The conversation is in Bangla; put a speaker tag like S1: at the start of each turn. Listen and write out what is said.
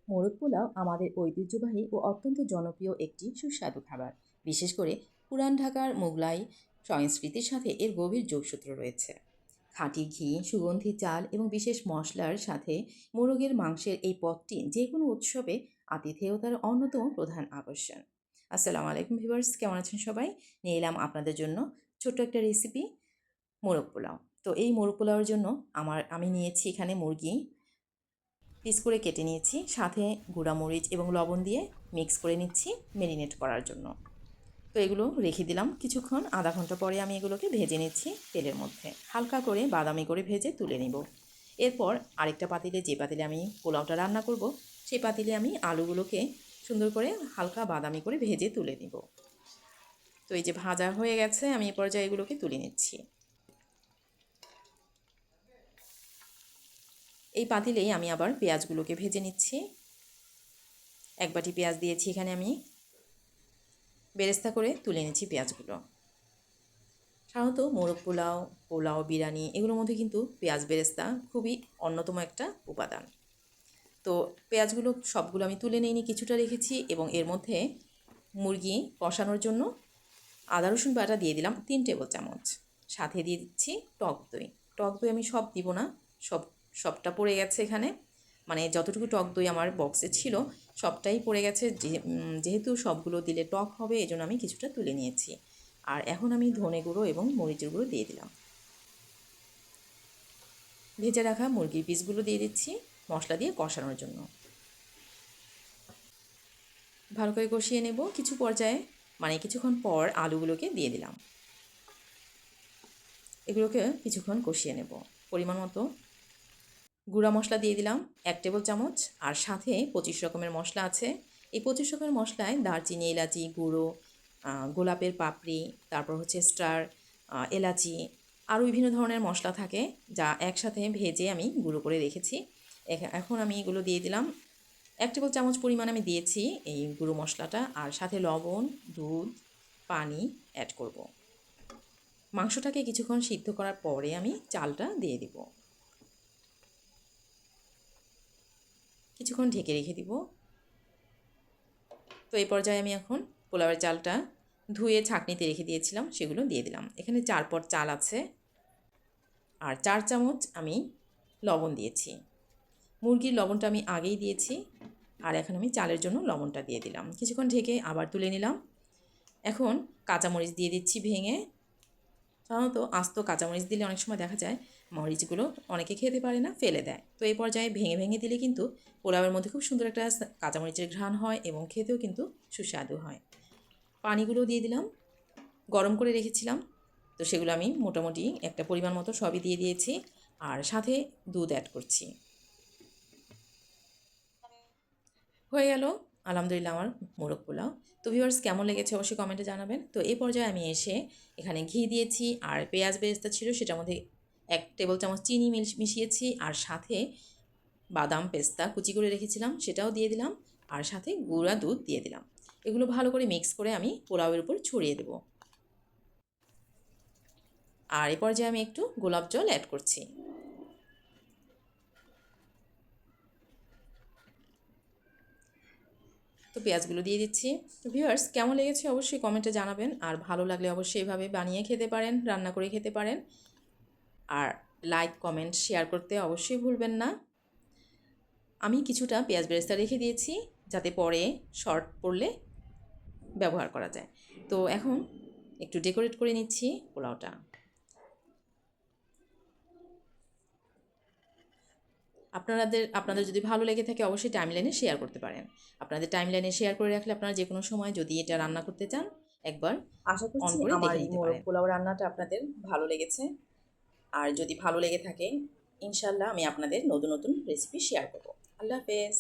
S1: মোরগ পোলাও আমাদের ঐতিহ্যবাহী ও অত্যন্ত জনপ্রিয় একটি সুস্বাদু খাবার। বিশেষ করে পুরান ঢাকার মোগলাই সংস্কৃতির সাথে এর গভীর যোগসূত্র রয়েছে। খাঁটি ঘি, সুগন্ধি চাল এবং বিশেষ মশলার সাথে মোরগের মাংসের এই পদটি যে কোনো উৎসবে আতিথেয়তার অন্যতম প্রধান আকর্ষণ। আসসালামু আলাইকুম ভিউয়ার্স, কেমন আছেন সবাই? নিয়ে এলাম আপনাদের জন্য ছোট্ট একটা রেসিপি, মোরগ পোলাও। তো এই মোরগ পোলাওয়ের জন্য আমি নিয়েছি এখানে মুরগি পিস করে কেটে নিয়েছি, সাথে গুঁড়ামরিচ এবং লবণ দিয়ে মিক্স করে নিচ্ছি মেরিনেট করার জন্য। তো এগুলো রেখে দিলাম কিছুক্ষণ, আধা ঘন্টা পরে আমি এগুলোকে ভেজে নিচ্ছি তেলের মধ্যে, হালকা করে বাদামি করে ভেজে তুলে নিব। এরপর আরেকটা পাতিলে, যে পাতিলে আমি পোলাওটা রান্না করব, সেই পাতিলে আমি আলুগুলোকে সুন্দর করে হালকা বাদামি করে ভেজে তুলে নিব। তো এই যে ভাজা হয়ে গেছে, আমি এই পর্যায়ে এগুলোকে তুলে নিচ্ছি। এই পাতিলেই আমি আবার পেঁয়াজগুলোকে ভেজে নিচ্ছি। এক বাটি পেঁয়াজ দিয়েছি এখানে, আমি বেরেস্তা করে তুলে নিচ্ছি পেঁয়াজগুলো। সাধারণত মোরগ পোলাও, পোলাও, বিরিয়ানি এগুলোর মধ্যে কিন্তু পেঁয়াজ বেরেস্তা খুবই অন্যতম একটা উপাদান। তো পেঁয়াজগুলো সবগুলো আমি তুলে নিইনি, কিছুটা রেখেছি এবং এর মধ্যে মুরগি কষানোর জন্য আদা রসুন বাটা দিয়ে দিলাম 3 টেবিল চামচ। সাথে দিয়ে দিচ্ছি টক দই। টক দই আমি সব দিব না, সবটা পড়ে গেছে এখানে, মানে যতটুকু টক দই আমার বক্সে ছিল সবটাই পড়ে গেছে। যেহেতু সবগুলো দিলে টক হবে, এই জন্য আমি কিছুটা তুলে নিয়েছি। আর এখন আমি ধনে গুঁড়ো এবং মরিচের গুঁড়ো দিয়ে দিলাম। ভেজে রাখা মুরগির পিসগুলো দিয়ে দিচ্ছি মশলা দিয়ে কষানোর জন্য। ভালো করে কষিয়ে নেব। কিছু পর্যায়ে, মানে কিছুক্ষণ পর আলুগুলোকে দিয়ে দিলাম। এগুলোকে কিছুক্ষণ কষিয়ে নেব। পরিমাণ মতো গুঁড়া মশলা দিয়ে দিলাম 1 টেবিল চামচ, আর সাথে 25 রকমের মশলা আছে। এই 25 রকমের মশলায় দারচিনি, এলাচি গুঁড়ো, গোলাপের পাপড়ি, তারপর হচ্ছে স্টার, এলাচি, আরও বিভিন্ন ধরনের মশলা থাকে, যা একসাথে ভেজে আমি গুঁড়ো করে রেখেছি। এখন আমি এগুলো দিয়ে দিলাম। 1 টেবিল চামচ পরিমাণ আমি দিয়েছি এই গুঁড়ো মশলাটা, আর সাথে লবণ, দুধ, পানি অ্যাড করব। মাংসটাকে কিছুক্ষণ সিদ্ধ করার পরে আমি চালটা দিয়ে দিব। কিছুক্ষণ ঢেকে রেখে দিব। তো এই পর্যায়ে আমি এখন পোলাওয়ের চালটা ধুয়ে ছাঁকনিতে রেখে দিয়েছিলাম, সেগুলো দিয়ে দিলাম। এখানে 4 পট চাল আছে, আর 4 চামচ আমি লবণ দিয়েছি। মুরগির লবণটা আমি আগেই দিয়েছি, আর এখন আমি চালের জন্য লবণটা দিয়ে দিলাম। কিছুক্ষণ ঢেকে আবার তুলে নিলাম। এখন কাঁচামরিচ দিয়ে দিচ্ছি ভেঙে। সাধারণত আস্ত কাঁচামরিচ দিলে অনেক সময় দেখা যায় মরিচগুলো অনেকে খেতে পারে না, ফেলে দেয়। তো এই পর্যায়ে ভেঙে ভেঙে দিলে কিন্তু পোলাওয়ের মধ্যে খুব সুন্দর একটা কাঁচামরিচের ঘ্রাণ হয় এবং খেতেও কিন্তু সুস্বাদু হয়। পানিগুলো দিয়ে দিলাম, গরম করে রেখেছিলাম। তো সেগুলো আমি মোটামুটি একটা পরিমাণ মতো সবই দিয়ে দিয়েছি, আর সাথে দুধ অ্যাড করছি। হয়ে গেল আলহামদুলিল্লাহ আমার মোরগ পোলাও। তো ভিউয়ার্স, কেমন লেগেছে অবশ্যই কমেন্টে জানাবেন। তো এই পর্যায়ে আমি এসে এখানে ঘি দিয়েছি, আর পেঁয়াজ বেরেস্তা ছিল সেটার মধ্যে 1 টেবিল চামচ চিনি মিশিয়েছি, আর সাথে বাদাম পেস্তা কুচি করে রেখেছিলাম সেটাও দিয়ে দিলাম, আর সাথে গুঁড়া দুধ দিয়ে দিলাম। এগুলো ভালো করে মিক্স করে আমি পোলাওয়ের উপর ছড়িয়ে দেব। আর এই পর্যায়ে আমি একটু গোলাপ জল অ্যাড করছি। তো পেঁয়াজগুলো দিয়ে দিচ্ছি। তো ভিউয়ার্স, কেমন লেগেছে অবশ্যই কমেন্টে জানাবেন, আর ভালো লাগলে অবশ্যই এভাবে বানিয়ে খেতে পারেন, রান্না করে খেতে পারেন। আর লাইক, কমেন্ট, শেয়ার করতে অবশ্যই ভুলবেন না। আমি কিছুটা পেঁয়াজ বেরেস্তা রেখে দিয়েছি, যাতে পরে শর্ট পড়লে ব্যবহার করা যায়। তো এখন একটু ডেকোরেট করে নিচ্ছি পোলাওটা। আপনাদের যদি ভালো লেগে থাকে অবশ্যই টাইমলাইনে শেয়ার করতে পারেন। আপনাদের টাইমলাইনে শেয়ার করে রাখলে আপনারা যে কোনো সময় যদি এটা রান্না করতে চান, একবার আশা
S2: অন
S1: করছি
S2: করে
S1: আমার
S2: দেখে
S1: এই
S2: নিতে
S1: মোরগ
S2: পারেন।
S1: পোলাও রান্নাটা আপনাদের ভালো লেগেছে। আর যদি ভালো লেগে থাকে, ইনশাল্লাহ আমি আপনাদের নতুন নতুন রেসিপি শেয়ার করব। আল্লাহ হাফেজ।